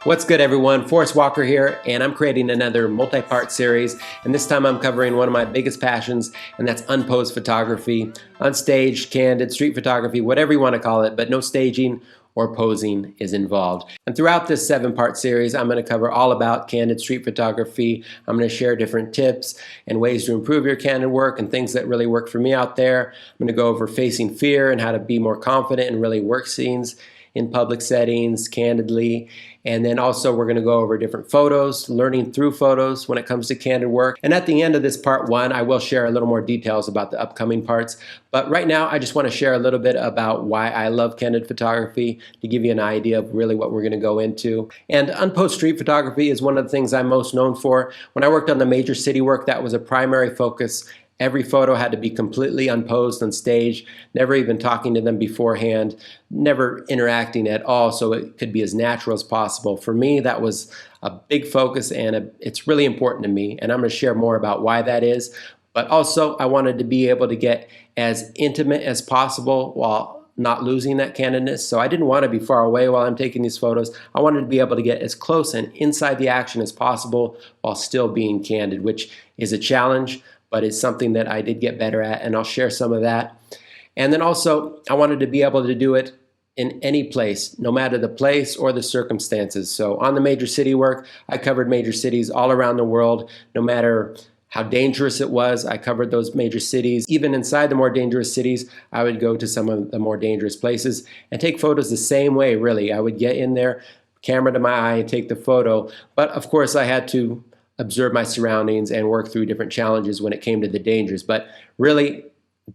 What's good, everyone? Forrest Walker here, and I'm creating another multi-part series, and this time I'm covering one of my biggest passions, and that's unposed photography, unstaged, candid, street photography, whatever you want to call it, but no staging or posing is involved. And throughout this 7-part series, I'm going to cover all about candid street photography. I'm going to share different tips and ways to improve your candid work and things that really work for me out there. I'm going to go over facing fear and how to be more confident and really work scenes in public settings, candidly. And then also we're going to go over different photos, learning through photos when it comes to candid work. And at the end of this part 1, I will share a little more details about the upcoming parts. But right now, I just want to share a little bit about why I love candid photography to give you an idea of really what we're going to go into. And unposed street photography is one of the things I'm most known for. When I worked on the major city work, that was a primary focus. Every photo had to be completely unposed on stage, never even talking to them beforehand, never interacting at all, so it could be as natural as possible. For me, that was a big focus, and it's really important to me, and I'm going to share more about why that is. But also, I wanted to be able to get as intimate as possible while not losing that candidness. So I didn't want to be far away while I'm taking these photos. I wanted to be able to get as close and inside the action as possible while still being candid, which is a challenge, but it's something that I did get better at, and I'll share some of that. And then also, I wanted to be able to do it in any place, no matter the place or the circumstances. So on the major city work, I covered major cities all around the world, no matter how dangerous it was. I covered those major cities. Even inside the more dangerous cities, I would go to some of the more dangerous places and take photos the same way, really. I would get in there, camera to my eye, and take the photo. But of course, I had to observe my surroundings and work through different challenges when it came to the dangers. But really,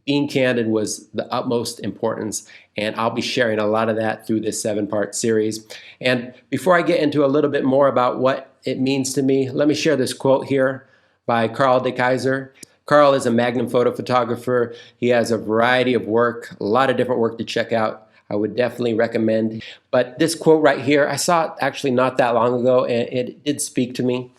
being candid was the utmost importance, and I'll be sharing a lot of that through this 7-part series. And before I get into a little bit more about what it means to me, let me share this quote here by Carl de Keyser. Carl is a Magnum photo photographer. He has a variety of work, a lot of different work to check out. I would definitely recommend. But this quote right here, I saw it actually not that long ago, and it did speak to me.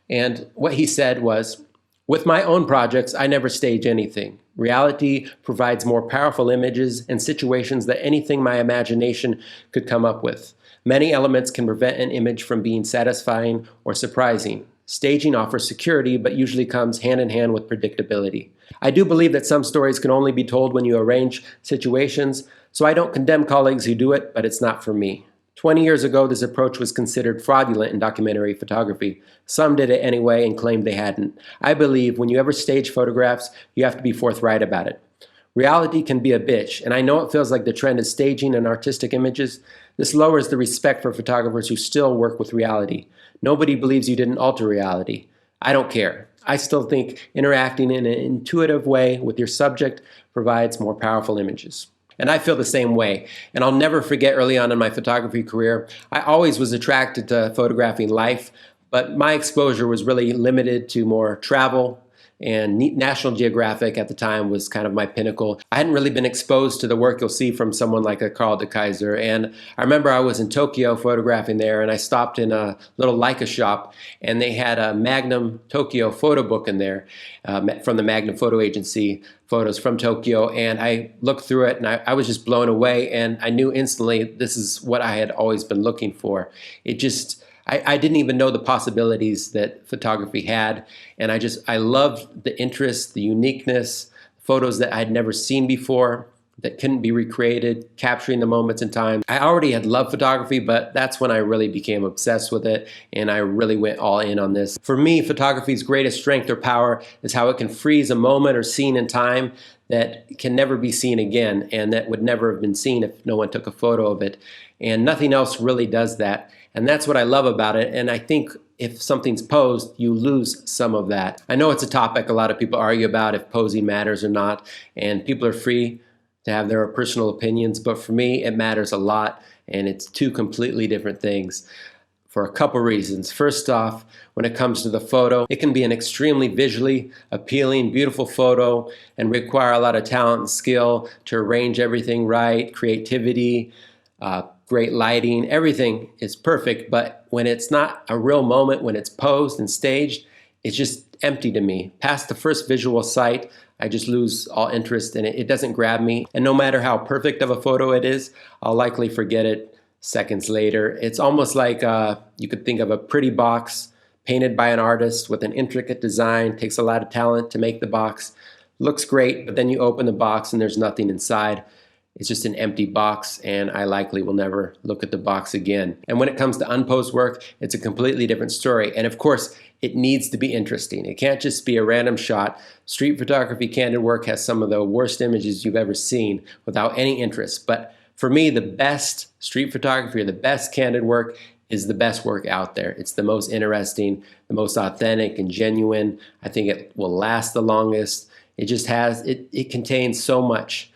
And what he said was, "With my own projects, I never stage anything. Reality provides more powerful images and situations than anything my imagination could come up with. Many elements can prevent an image from being satisfying or surprising. Staging offers security, but usually comes hand in hand with predictability. I do believe that some stories can only be told when you arrange situations, so I don't condemn colleagues who do it, but it's not for me. 20 years ago, this approach was considered fraudulent in documentary photography. Some did it anyway and claimed they hadn't. I believe when you ever stage photographs, you have to be forthright about it. Reality can be a bitch, and I know it feels like the trend is staging and artistic images. This lowers the respect for photographers who still work with reality. Nobody believes you didn't alter reality. I don't care. I still think interacting in an intuitive way with your subject provides more powerful images." And I feel the same way. And I'll never forget early on in my photography career, I always was attracted to photographing life, but my exposure was really limited to more travel, and National Geographic at the time was kind of my pinnacle. I hadn't really been exposed to the work you'll see from someone like a Carl de Keyser. And I remember I was in Tokyo photographing there, and I stopped in a little Leica shop, and they had a Magnum Tokyo photo book in there from the Magnum Photo Agency, photos from Tokyo. And I looked through it, and I was just blown away, and I knew instantly this is what I had always been looking for. It just, I didn't even know the possibilities that photography had, and I loved the interest, the uniqueness, photos that I'd never seen before, that couldn't be recreated, capturing the moments in time. I already had loved photography, but that's when I really became obsessed with it, and I really went all in on this. For me, photography's greatest strength or power is how it can freeze a moment or scene in time that can never be seen again, and that would never have been seen if no one took a photo of it. And nothing else really does that. And that's what I love about it. And I think if something's posed, you lose some of that. I know it's a topic a lot of people argue about, if posing matters or not, and people are free to have their personal opinions, but for me, it matters a lot, and it's two completely different things for a couple reasons. First off, when it comes to the photo, it can be an extremely visually appealing, beautiful photo and require a lot of talent and skill to arrange everything right, creativity, great lighting, everything is perfect. But when it's not a real moment, when it's posed and staged, it's just empty to me. Past the first visual sight, I just lose all interest in it. It doesn't grab me. And no matter how perfect of a photo it is, I'll likely forget it seconds later. It's almost like you could think of a pretty box painted by an artist with an intricate design. Takes a lot of talent to make the box. Looks great, but then you open the box and there's nothing inside. It's just an empty box, and I likely will never look at the box again. And when it comes to unposed work, it's a completely different story. And of course, it needs to be interesting. It can't just be a random shot. Street photography candid work has some of the worst images you've ever seen without any interest. But for me, the best street photography or the best candid work is the best work out there. It's the most interesting, the most authentic and genuine. I think it will last the longest. It just has, it contains so much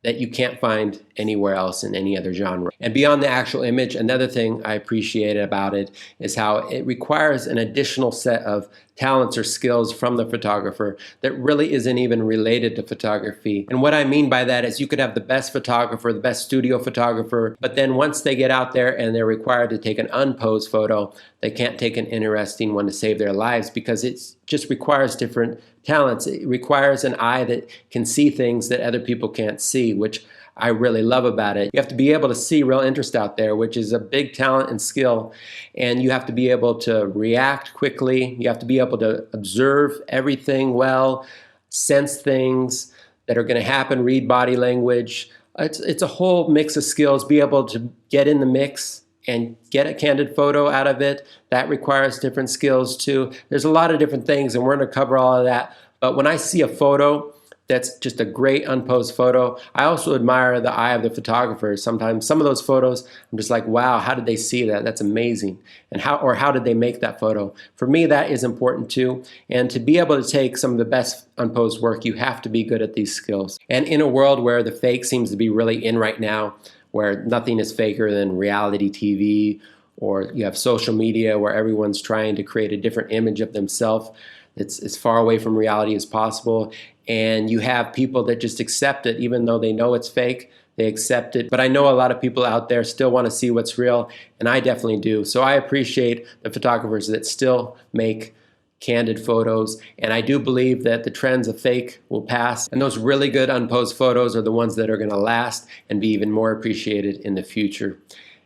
that you can't find anywhere else in any other genre. And beyond the actual image, another thing I appreciate about it is how it requires an additional set of talents or skills from the photographer that really isn't even related to photography. And what I mean by that is you could have the best photographer, the best studio photographer, but then once they get out there and they're required to take an unposed photo, they can't take an interesting one to save their lives because it just requires different talents. It requires an eye that can see things that other people can't see, which I really love about it. You have to be able to see real interest out there, which is a big talent and skill, and you have to be able to react quickly. You have to be able to observe everything well, sense things that are going to happen, read body language. It's a whole mix of skills. Be able to get in the mix and get a candid photo out of it. That requires different skills too. There's a lot of different things, and we're going to cover all of that. But when I see a photo that's just a great unposed photo, I also admire the eye of the photographer. Sometimes some of those photos, I'm just like, wow, how did they see that? That's amazing. And how did they make that photo? For me, that is important too. And to be able to take some of the best unposed work, you have to be good at these skills. And in a world where the fake seems to be really in right now, where nothing is faker than reality TV, or you have social media where everyone's trying to create a different image of themselves. It's as far away from reality as possible. And you have people that just accept it, even though they know it's fake, they accept it. But I know a lot of people out there still want to see what's real, and I definitely do. So I appreciate the photographers that still make candid photos, and I do believe that the trends of fake will pass, and those really good unposed photos are the ones that are going to last and be even more appreciated in the future.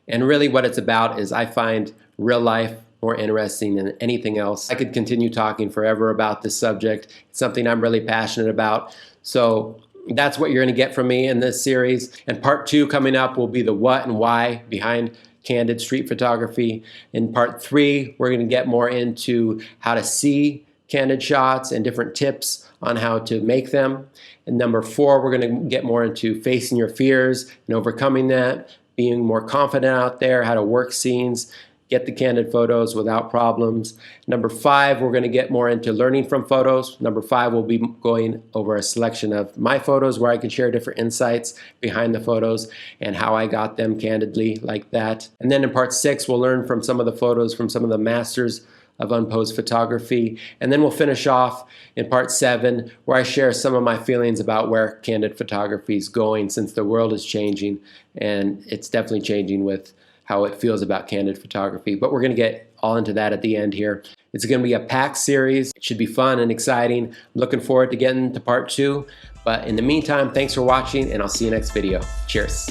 And really what it's about is I find real life more interesting than anything else. I could continue talking forever about this subject. It's something I'm really passionate about. So that's what you're going to get from me in this series. And part 2 coming up will be the what and why behind candid street photography. In part 3, we're going to get more into how to see candid shots and different tips on how to make them. And number 4, we're going to get more into facing your fears and overcoming that, being more confident out there, how to work scenes, get the candid photos without problems. Number 5, we're going to get more into learning from photos. Number 5, we'll be going over a selection of my photos where I can share different insights behind the photos and how I got them candidly like that. And then in part 6, we'll learn from some of the photos from some of the masters of unposed photography. And then we'll finish off in part 7 where I share some of my feelings about where candid photography is going, since the world is changing, and it's definitely changing with how it feels about candid photography. But we're going to get all into that at the end here. It's going to be a packed series. It should be fun and exciting. I'm looking forward to getting to part 2. But in the meantime, thanks for watching, and I'll see you next video. Cheers.